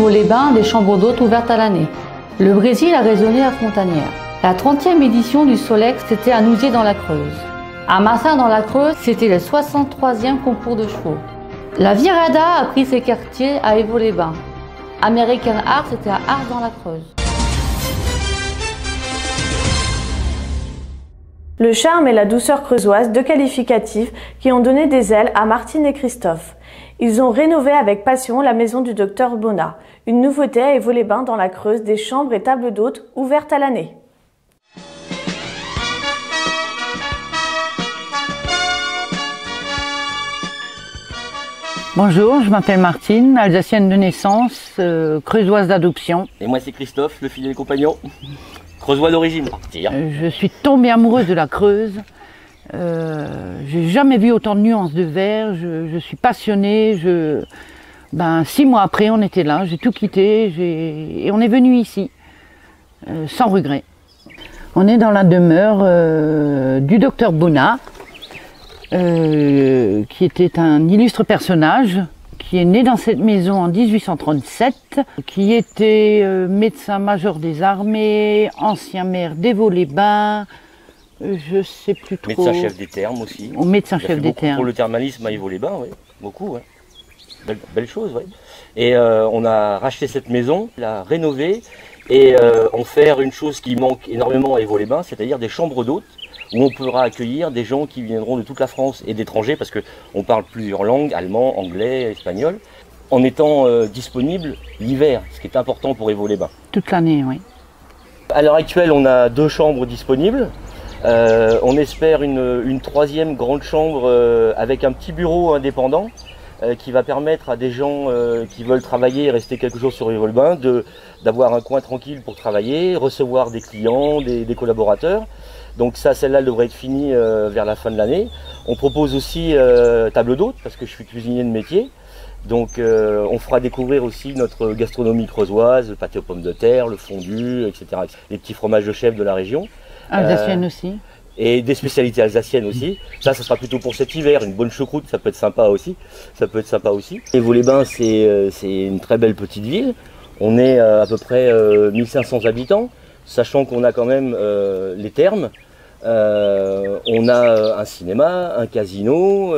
Vaux-les-Bains des chambres d'hôtes ouvertes à l'année. Le Brésil a résonné à Frontanière. La 30e édition du Solex, c'était à Nouziers dans la Creuse. À Massard dans la Creuse, c'était le 63e concours de chevaux. La Virada a pris ses quartiers à Évaux-les-Bains. American Art, c'était à Ars dans la Creuse. Le charme et la douceur creusoise, deux qualificatifs qui ont donné des ailes à Martine et Christophe. Ils ont rénové avec passion la maison du docteur Bonnat, une nouveauté à Évaux-les-Bains dans la Creuse, des chambres et tables d'hôtes ouvertes à l'année. Bonjour, je m'appelle Martine, alsacienne de naissance, creusoise d'adoption. Et moi c'est Christophe, le fidèle compagnon, creusois d'origine. Je suis tombée amoureuse de la Creuse. J'ai jamais vu autant de nuances de vert. Je suis passionnée. 6 mois après, on était là. J'ai tout quitté et on est venu ici, sans regret. On est dans la demeure du docteur Bonnat, qui était un illustre personnage, qui est né dans cette maison en 1837, qui était médecin-major des armées, ancien maire d'Évaux-les-Bains, je sais plus trop. Médecin-chef des thermes aussi. Médecin-chef des thermes. Pour le thermalisme à Évaux-les-Bains, oui, beaucoup. Ouais. Belle chose, oui. Et on a racheté cette maison, l'a rénovée, et on fait une chose qui manque énormément à Évaux-les-Bains, c'est-à-dire des chambres d'hôtes, où on pourra accueillir des gens qui viendront de toute la France et d'étrangers, parce qu'on parle plusieurs langues, allemand, anglais, espagnol, en étant disponible l'hiver, ce qui est important pour Évaux-les-Bains. Toute l'année, oui. À l'heure actuelle, on a 2 chambres disponibles. On espère une 3e grande chambre avec un petit bureau indépendant qui va permettre à des gens qui veulent travailler et rester quelques jours sur Évaux-les-Bains d'avoir un coin tranquille pour travailler, recevoir des clients, des collaborateurs. Donc ça, celle-là devrait être finie vers la fin de l'année. On propose aussi table d'hôtes parce que je suis cuisinier de métier. Donc on fera découvrir aussi notre gastronomie creusoise, le pâté aux pommes de terre, le fondu, etc. Les petits fromages de chef de la région. Alsacienne aussi. Et des spécialités alsaciennes aussi. Ça sera plutôt pour cet hiver. Une bonne choucroute, ça peut être sympa aussi. Évaux-les-Bains, c'est une très belle petite ville. On est à peu près 1500 habitants, sachant qu'on a quand même les thermes. On a un cinéma, un casino,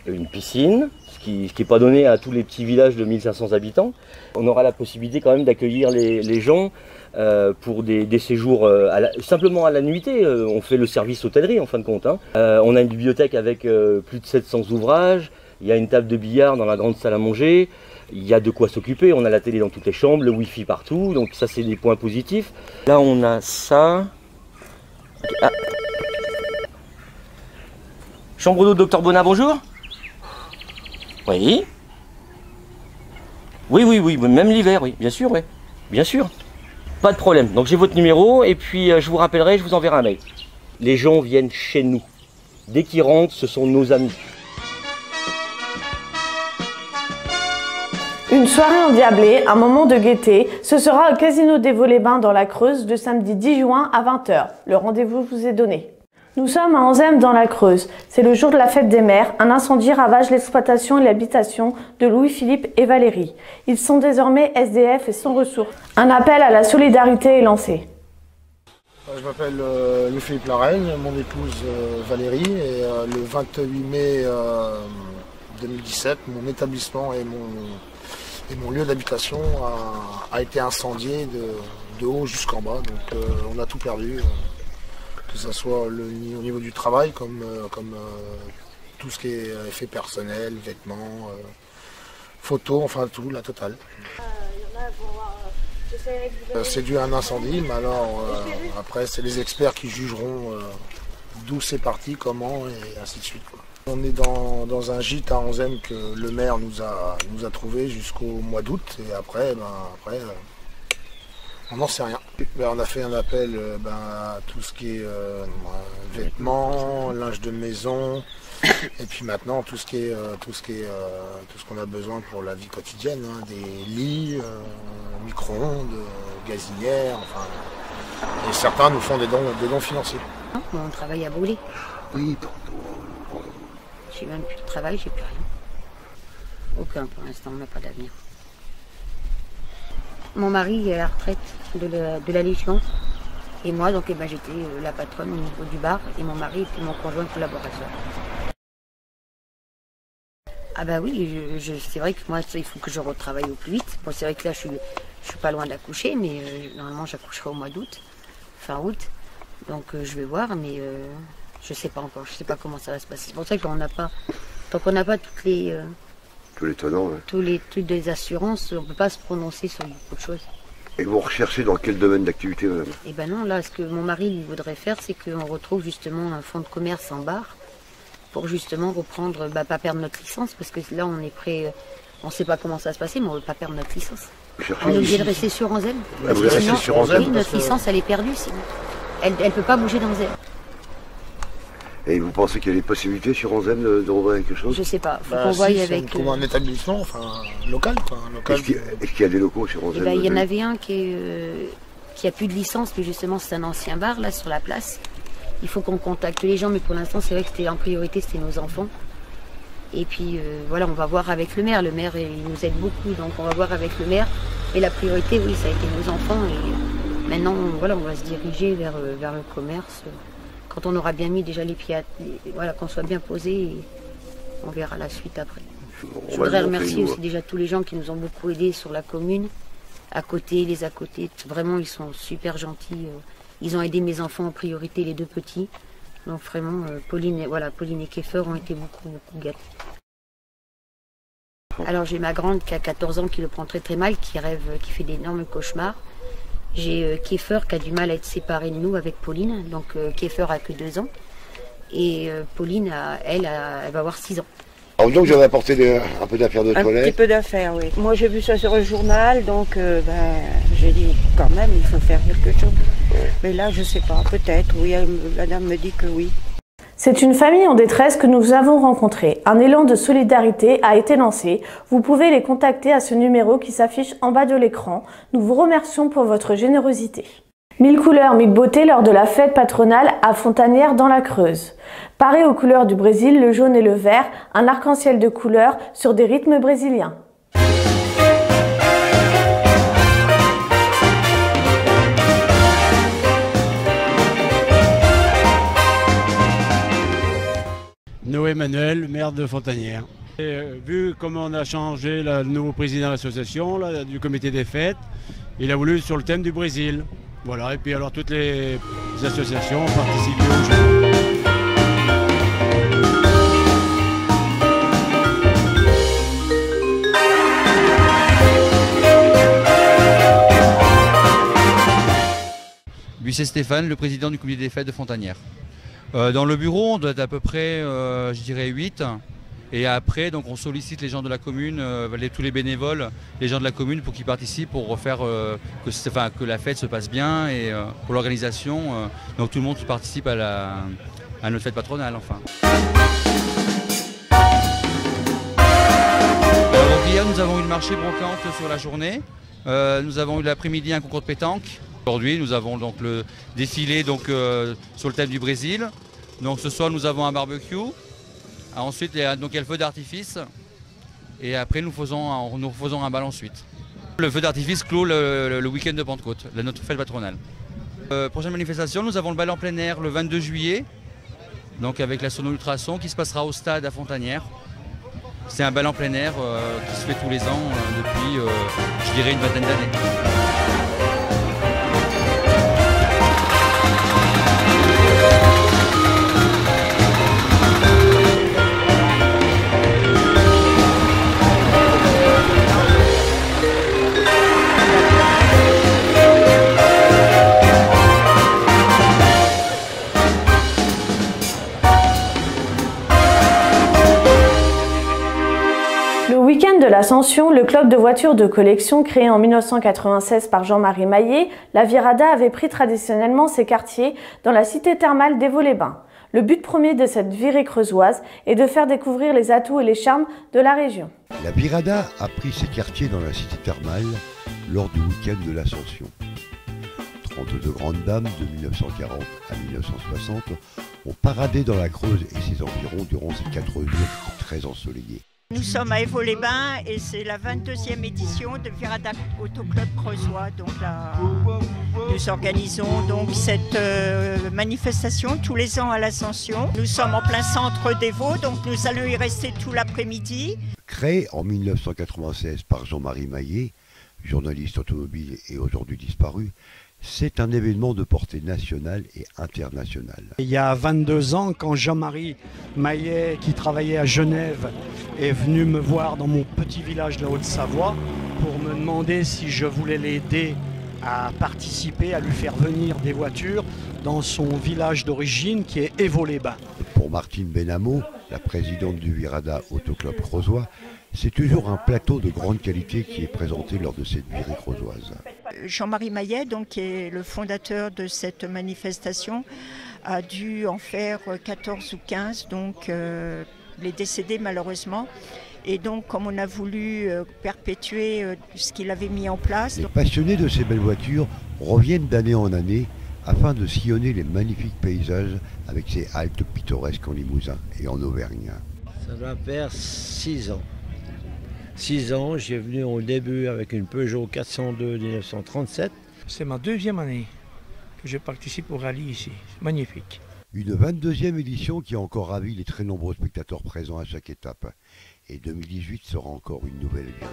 une piscine, ce qui n'est pas donné à tous les petits villages de 1500 habitants. On aura la possibilité quand même d'accueillir les gens pour des séjours simplement à la nuitée. On fait le service hôtellerie en fin de compte. On a une bibliothèque avec plus de 700 ouvrages. Il y a une table de billard dans la grande salle à manger. Il y a de quoi s'occuper. On a la télé dans toutes les chambres, le wifi partout. Donc ça, c'est des points positifs. Là, on a ça. Ah. Chambre d'eau, docteur Bonnat, bonjour. Oui. Oui, même l'hiver, oui, bien sûr, oui. Bien sûr. Pas de problème. Donc j'ai votre numéro et puis je vous rappellerai, je vous enverrai un mail. Les gens viennent chez nous. Dès qu'ils rentrent, ce sont nos amis. Une soirée endiablée, un moment de gaieté, ce sera au Casino d'Évaux-les-Bains dans la Creuse le samedi 10 juin à 20 h. Le rendez-vous vous est donné. Nous sommes à Anzem dans la Creuse. C'est le jour de la fête des mères. Un incendie ravage l'exploitation et l'habitation de Louis-Philippe et Valérie. Ils sont désormais SDF et sans ressources. Un appel à la solidarité est lancé. Je m'appelle Louis-Philippe Laraigne, mon épouse Valérie, et le 28 mai 2017, mon établissement et mon lieu d'habitation a été incendié de haut jusqu'en bas. Donc on a tout perdu. Que ce soit au niveau du travail, comme tout ce qui est effets personnels, vêtements, photos, enfin tout, la totale. C'est dû à un incendie, mais alors après c'est les experts qui jugeront d'où c'est parti, comment et ainsi de suite, quoi. On est dans un gîte à Anzem que le maire nous a trouvé jusqu'au mois d'août et après, on n'en sait rien. On a fait un appel à tout ce qui est vêtements, linge de maison, et puis maintenant tout ce qu'on a besoin pour la vie quotidienne, des lits, micro-ondes, gazinières, enfin. Et certains nous font des dons financiers. On travaille à brûler. Oui. J'ai même plus de travail, j'ai plus rien. Aucun pour l'instant, on n'a pas d'avenir. Mon mari est à la retraite de la Légion. Et moi, donc, j'étais la patronne au niveau du bar. Et mon mari était mon conjoint collaborateur. Ah bah oui, c'est vrai que moi, il faut que je retravaille au plus vite. Bon, c'est vrai que là, je suis pas loin d'accoucher, mais normalement, j'accoucherai au mois d'août, fin août. Donc, je vais voir, mais je sais pas encore. Je sais pas comment ça va se passer. C'est pour ça qu'on n'a pas, tant qu'on n'a pas toutes les... tous les tenants, ouais. Toutes les assurances, on peut pas se prononcer sur beaucoup de choses. Et vous recherchez dans quel domaine d'activité, madame? Eh ben non, là, ce que mon mari lui voudrait faire, c'est qu'on retrouve justement un fonds de commerce en bar pour justement reprendre, pas perdre notre licence, parce que là, on est prêt, on ne sait pas comment ça va se passer, mais on ne veut pas perdre notre licence. On est obligé de rester sur Anzem. Vous voulez rester sur Anzem? Oui, notre licence, elle est perdue, sinon. Elle ne peut pas bouger d'Anzem. Et vous pensez qu'il y a des possibilités sur Anzem de rouvrir quelque chose? Je sais pas, faut qu'on voie avec... Comme un établissement, enfin, local, quoi. Est-ce qu'il y a des locaux sur Anzem? Il y en avait un qui a plus de licence, mais justement, c'est un ancien bar, là, sur la place. Il faut qu'on contacte les gens, mais pour l'instant, c'est vrai que c'était en priorité, c'était nos enfants. Et puis, voilà, on va voir avec le maire. Le maire, il nous aide beaucoup, donc on va voir avec le maire. Et la priorité, oui, ça a été nos enfants. Et maintenant, voilà, on va se diriger vers le commerce. Quand on aura bien mis déjà les pieds, voilà, qu'on soit bien posé, et on verra la suite après. Je voudrais remercier aussi déjà tous les gens qui nous ont beaucoup aidés sur la commune, à côté, les à côté. Vraiment, ils sont super gentils. Ils ont aidé mes enfants en priorité, les deux petits. Donc vraiment, Pauline et Kiefer ont été beaucoup gâtés. Alors j'ai ma grande qui a 14 ans, qui le prend très très mal, qui rêve, qui fait d'énormes cauchemars. J'ai Kiefer qui a du mal à être séparé de nous avec Pauline. Donc Kiefer a que 2 ans. Et Pauline, elle va avoir 6 ans. Alors donc j'avais apporté un peu d'affaires de toilette. Un petit peu d'affaires, oui. Moi j'ai vu ça sur le journal, donc j'ai dit quand même il faut faire quelque chose. Ouais. Mais là je sais pas, peut-être, oui, la dame me dit que oui. C'est une famille en détresse que nous avons rencontrée. Un élan de solidarité a été lancé. Vous pouvez les contacter à ce numéro qui s'affiche en bas de l'écran. Nous vous remercions pour votre générosité. 1000 couleurs, 1000 beautés lors de la fête patronale à Fontanière dans la Creuse. Paré aux couleurs du Brésil, le jaune et le vert, un arc-en-ciel de couleurs sur des rythmes brésiliens. Noé Manuel, maire de Fontanière. Et, vu comment on a changé le nouveau président de l'association, du comité des fêtes, il a voulu sur le thème du Brésil. Voilà, et puis alors toutes les associations ont participé au jeu. Buisset Stéphane, le président du comité des fêtes de Fontanière. Dans le bureau, on doit être à peu près, je dirais 8. Et après, donc, on sollicite les gens de la commune, tous les bénévoles, les gens de la commune pour qu'ils participent, pour refaire que la fête se passe bien et pour l'organisation. Donc tout le monde participe à notre fête patronale, enfin. Donc, hier, nous avons eu une marché brocante sur la journée. Nous avons eu l'après-midi un concours de pétanque. Aujourd'hui, nous avons donc le défilé sur le thème du Brésil. Donc ce soir, nous avons un barbecue. Ensuite, il y a le feu d'artifice. Et après, nous faisons un bal ensuite. Le feu d'artifice clôt le week-end de Pentecôte, notre fête patronale. Prochaine manifestation, nous avons le bal en plein air le 22 juillet. Donc avec la Sono Ultrason qui se passera au stade à Fontanière. C'est un bal en plein air qui se fait tous les ans depuis, je dirais, une vingtaine d'années. De l'Ascension, le club de voitures de collection créé en 1996 par Jean-Marie Maillet, la Virada avait pris traditionnellement ses quartiers dans la cité thermale d'Évaux-les-Bains. Le but premier de cette virée creusoise est de faire découvrir les atouts et les charmes de la région. La Virada a pris ses quartiers dans la cité thermale lors du week-end de l'Ascension. 32 grandes dames de 1940 à 1960 ont paradé dans la Creuse et ses environs durant ces 4 jours très ensoleillés. Nous sommes à Évaux-les-Bains et c'est la 22e édition de Virada Auto Club Creusois. Donc là, nous organisons donc cette manifestation tous les ans à l'Ascension. Nous sommes en plein centre d'Évaux, donc nous allons y rester tout l'après-midi. Créé en 1996 par Jean-Marie Maillet, journaliste automobile et aujourd'hui disparu, c'est un événement de portée nationale et internationale. Il y a 22 ans, quand Jean-Marie Maillet, qui travaillait à Genève, est venu me voir dans mon petit village de la Haute-Savoie pour me demander si je voulais l'aider à participer, à lui faire venir des voitures dans son village d'origine qui est Évaux-les-Bains. Pour Martine Benamo, la présidente du Virada Auto Club Creusois, c'est toujours un plateau de grande qualité qui est présenté lors de cette virée creusoise. Jean-Marie Maillet, donc, qui est le fondateur de cette manifestation, a dû en faire 14 ou 15, donc il est décédé malheureusement. Et donc, comme on a voulu perpétuer ce qu'il avait mis en place... Les passionnés de ces belles voitures reviennent d'année en année afin de sillonner les magnifiques paysages avec ces haltes pittoresques en Limousin et en Auvergne. Ça doit faire 6 ans. 6 ans, j'ai venu au début avec une Peugeot 402 1937. C'est ma 2e année que je participe au rallye ici. Magnifique. Une 22e édition qui a encore ravi les très nombreux spectateurs présents à chaque étape. Et 2018 sera encore une nouvelle virée.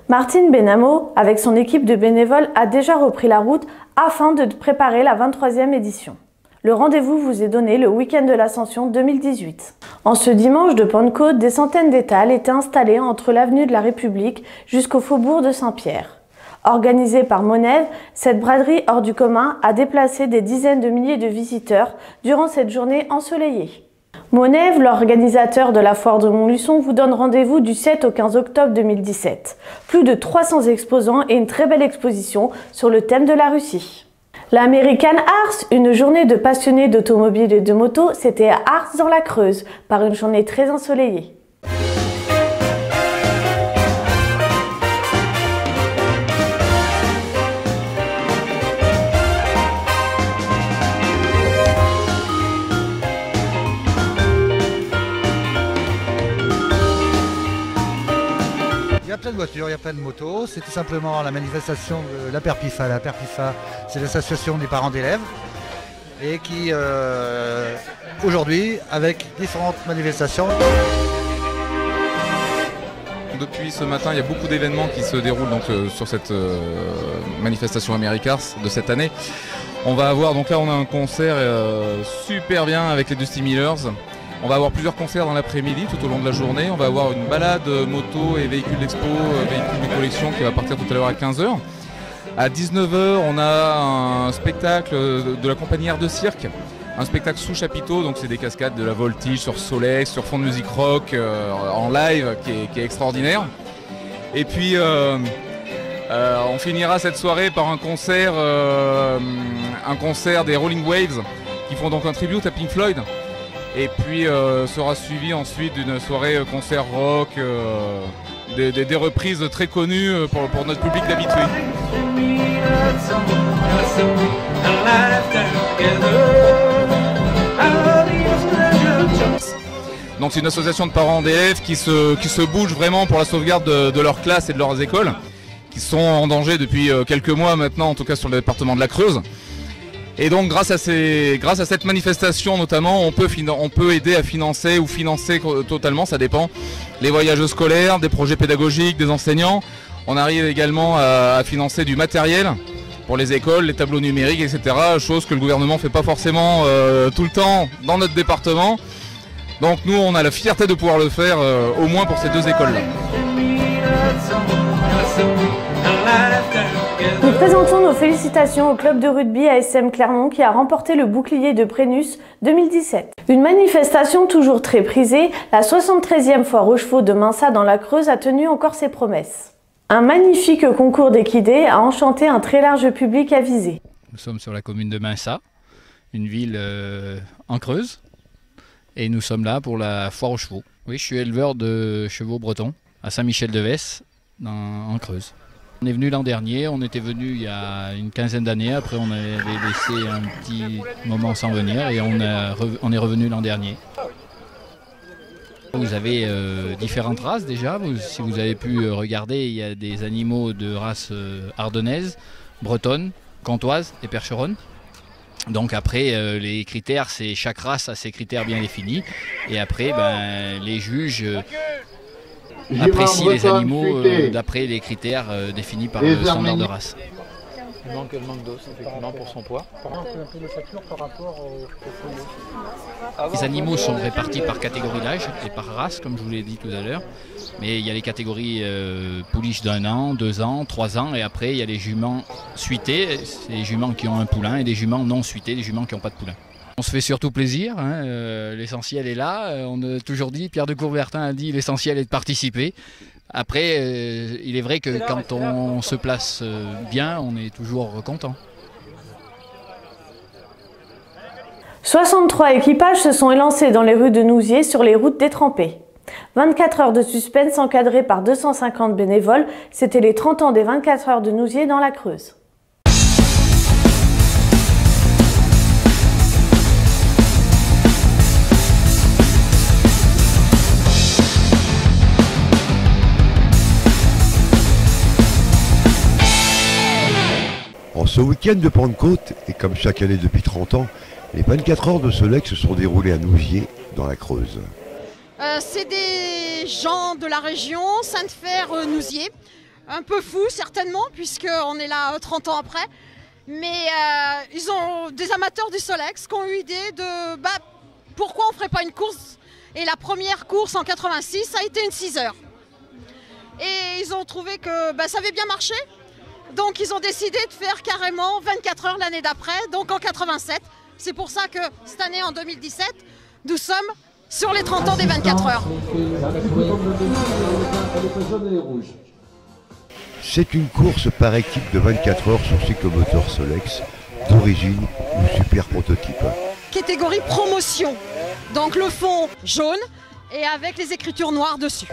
Martine Benamo, avec son équipe de bénévoles, a déjà repris la route afin de préparer la 23e édition. Le rendez-vous vous est donné le week-end de l'Ascension 2018. En ce dimanche de Pentecôte, des centaines d'étals étaient installés entre l'avenue de la République jusqu'au faubourg de Saint-Pierre. Organisée par Monève, cette braderie hors du commun a déplacé des dizaines de milliers de visiteurs durant cette journée ensoleillée. Monève, l'organisateur de la foire de Montluçon, vous donne rendez-vous du 7 au 15 octobre 2017. Plus de 300 exposants et une très belle exposition sur le thème de la Russie. L'American Ars, une journée de passionnés d'automobile et de moto, c'était à Ars dans la Creuse, par une journée très ensoleillée. Il y a plein de voitures, il y a plein de motos, c'est tout simplement la manifestation de la Perpifa. La Perpifa, c'est l'association des parents d'élèves et qui, aujourd'hui, avec différentes manifestations. Depuis ce matin, il y a beaucoup d'événements qui se déroulent donc, sur cette manifestation Americars de cette année. On va avoir, donc là on a un concert super bien avec les Dusty Millers. On va avoir plusieurs concerts dans l'après-midi tout au long de la journée. On va avoir une balade moto et véhicules d'expo, véhicules de collection qui va partir tout à l'heure à 15 h. À 19 h, on a un spectacle de la compagnie Air de Cirque. Un spectacle sous chapiteau, donc c'est des cascades de la voltige sur Solex, sur fond de musique rock en live qui est extraordinaire. Et puis on finira cette soirée par un concert des Rolling Waves qui font donc un tribute à Pink Floyd. Et puis sera suivi ensuite d'une soirée concert rock, des reprises très connues pour notre public d'habitué. Donc c'est une association de parents d'élèves qui se bougent vraiment pour la sauvegarde de leur classe et de leurs écoles, qui sont en danger depuis quelques mois maintenant, en tout cas sur le département de la Creuse. Et donc grâce à cette manifestation notamment, on peut aider à financer ou financer totalement, ça dépend, les voyages scolaires, des projets pédagogiques, des enseignants. On arrive également à financer du matériel pour les écoles, les tableaux numériques, etc. Chose que le gouvernement ne fait pas forcément tout le temps dans notre département. Donc nous, on a la fierté de pouvoir le faire au moins pour ces deux écoles-là. Nous présentons nos félicitations au club de rugby ASM Clermont qui a remporté le bouclier de Brennus 2017. Une manifestation toujours très prisée, la 73e foire aux chevaux de Minsat dans la Creuse a tenu encore ses promesses. Un magnifique concours d'équidés a enchanté un très large public avisé. Nous sommes sur la commune de Minsat, une ville en Creuse, et nous sommes là pour la foire aux chevaux. Oui, je suis éleveur de chevaux bretons à Saint-Michel-de-Vesse, en Creuse. On est venu l'an dernier, on était venu il y a une quinzaine d'années, après on avait laissé un petit moment sans venir et on est revenu l'an dernier. Vous avez différentes races déjà, si vous avez pu regarder, il y a des animaux de race ardennaise, bretonne, comtoise et percheronne. Donc après les critères, c'est chaque race a ses critères bien définis et après les juges apprécient les animaux d'après les critères définis par le standard de race. Il manque d'os effectivement pour son poids. Les animaux sont répartis par catégorie d'âge et par race, comme je vous l'ai dit tout à l'heure. Mais il y a les catégories pouliches d'1 an, 2 ans, 3 ans, et après il y a les juments suités, c'est les juments qui ont un poulain, et des juments non suités, les juments qui n'ont pas de poulain. On se fait surtout plaisir, hein, l'essentiel est là. On a toujours dit, Pierre de Coubertin a dit, l'essentiel est de participer. Après, il est vrai que quand on se place bien, on est toujours content. 63 équipages se sont élancés dans les rues de Nousiers sur les routes détrempées. 24 heures de suspense encadrées par 250 bénévoles, c'était les 30 ans des 24 heures de Nousiers dans la Creuse. En ce week-end de Pentecôte, et comme chaque année depuis 30 ans, les 24 heures de Solex se sont déroulées à Nousiers, dans la Creuse. C'est des gens de la région, Sainte-Fère-Nousiers, un peu fous certainement, puisqu'on est là 30 ans après. Mais ils ont des amateurs du Solex qui ont eu l'idée de pourquoi on ne ferait pas une course. Et la première course en 86 a été une 6 heures. Et ils ont trouvé que ça avait bien marché. Donc ils ont décidé de faire carrément 24 heures l'année d'après, donc en 87. C'est pour ça que cette année, en 2017, nous sommes sur les 30 ans des 24 heures. C'est une course par équipe de 24 heures sur cyclomoteur Solex, d'origine ou super prototype. Catégorie promotion, donc le fond jaune et avec les écritures noires dessus.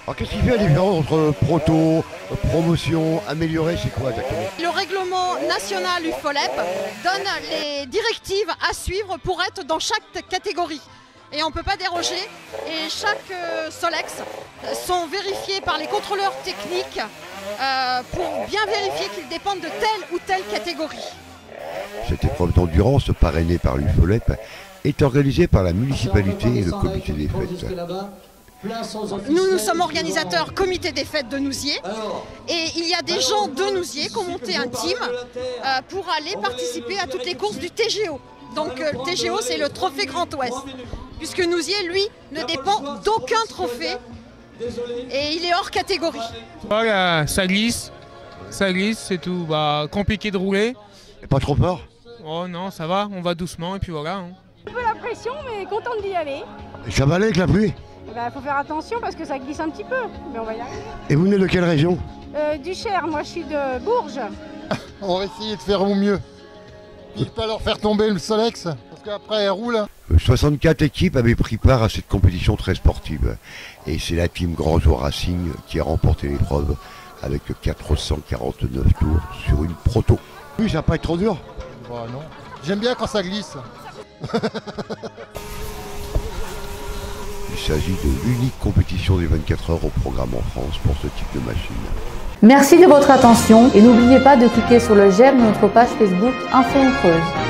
Alors qu'est-ce qui fait la différence entre proto, promotion, amélioré, c'est quoi exactement? Le règlement national UFOLEP donne les directives à suivre pour être dans chaque catégorie. Et on ne peut pas déroger. Et chaque Solex sont vérifiés par les contrôleurs techniques pour bien vérifier qu'ils dépendent de telle ou telle catégorie. Cette épreuve d'endurance, parrainée par l'UFOLEP, est organisée par la municipalité et le comité des fêtes. Nous sommes organisateurs comité des fêtes de Nousiers et il y a des gens de Nousiers qui ont monté un team pour aller participer à toutes les courses du TGO. Donc le TGO, c'est le trophée Grand Ouest, puisque Nousiers, lui, ne dépend d'aucun trophée et il est hors catégorie. Voilà, ça glisse, c'est tout. Compliqué de rouler. Et pas trop peur? Oh non, ça va, on va doucement et puis voilà. Hein. Un peu la pression, mais contente d'y aller. Et ça va aller avec la pluie? Faut faire attention parce que ça glisse un petit peu, mais on va y arriver. Et vous venez de quelle région? Du Cher, moi je suis de Bourges. On va essayer de faire au mieux. Et pas leur faire tomber le Solex, parce qu'après elle roule. 64 équipes avaient pris part à cette compétition très sportive. Et c'est la team Grand Jour Racing qui a remporté l'épreuve avec 449 tours sur une proto. Oui, ça va pas être trop dur? Non. J'aime bien quand ça glisse. Il s'agit de l'unique compétition des 24 heures au programme en France pour ce type de machine. Merci de votre attention et n'oubliez pas de cliquer sur le j'aime de notre page Facebook Info en Creuse.